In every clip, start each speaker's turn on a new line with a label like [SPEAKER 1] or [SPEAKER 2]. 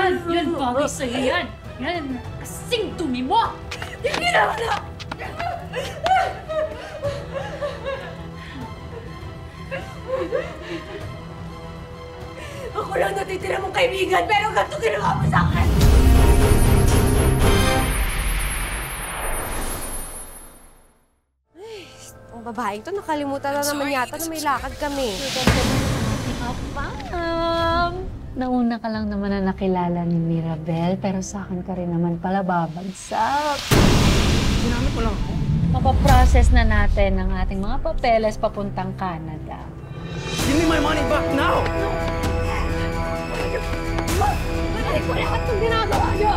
[SPEAKER 1] Yan, bagay sa'yo yan. Yan, kasing dumi mo.
[SPEAKER 2] Hindi naman na! Ako lang natitira mong kaibigan, pero ganito ginawa mo sa akin! Ay, ang babaeng to, nakalimutan na naman yata na may lakad kami.
[SPEAKER 1] Nauna ka lang naman na nakilala ni Mirabel, pero sa akin ka rin naman pala babagsak.
[SPEAKER 3] Ginamit mo lang ako.
[SPEAKER 1] Mapaprocess na natin ang ating mga papeles papuntang Canada.
[SPEAKER 3] Give me my money back now!
[SPEAKER 2] Balik ko lahat ng ginagawa niyo!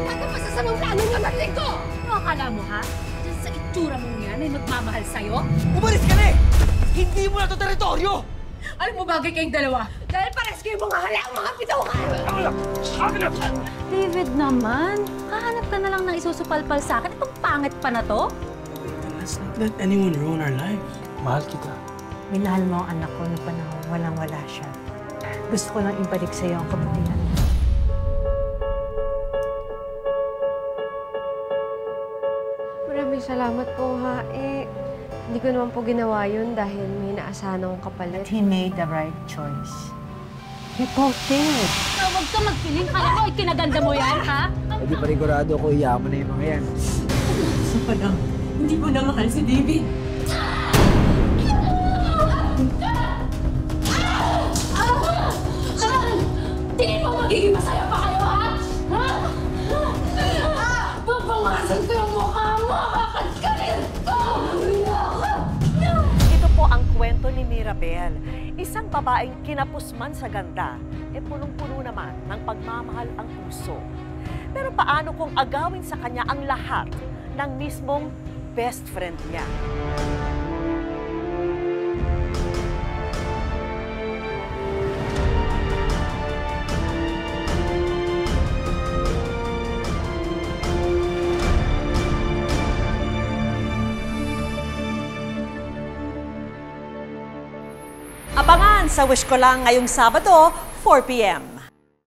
[SPEAKER 2] Ano pa sa samang plano niyo narinig ko?
[SPEAKER 1] Ano akala mo, ha? Diyan sa itsura mong yan ay magmamahal sa'yo?
[SPEAKER 3] Umalis ka na eh! Hindi mo na ito teritoryo!
[SPEAKER 1] Alam mo bagay kayong dalawa?
[SPEAKER 2] Dahil pares kayo mga hala, mga pitukan!
[SPEAKER 1] David naman, hahanap ka na lang ng isusupalpal sa akin. Itong pangit pa na to?
[SPEAKER 3] Let's not let anyone ruin our lives. Mahal kita.
[SPEAKER 4] Minahal mo ang anak ko na panahon walang-wala siya. Gusto ko lang ibalik sa'yo ang kabutihan.
[SPEAKER 2] Maraming salamat po, ha. Hindi ko naman po ginawa yun dahil may naasahan akong kapalit.
[SPEAKER 4] He made the right choice. We both did.
[SPEAKER 1] Huwag ka magpiling. Kala ko, ikinaganda mo yan, ha?
[SPEAKER 3] Hindi panigurado ko iyaman na yung mga yan.
[SPEAKER 2] Sa panang, hindi ko na mahal si David.
[SPEAKER 1] Tingin mo magiging masaya pa kayo, ha? Ha? Papangasan ko yung mukha mo! Kakaskalin ko!
[SPEAKER 5] Ito po ang kwento ni Mirabel, isang babaeng kinapusman sa ganda, punong-puno naman ng pagmamahal ang puso. Pero paano kung agawin sa kanya ang lahat ng mismong best friend niya? Abangan sa Wish Ko Lang ngayong Sabado, 4 p.m.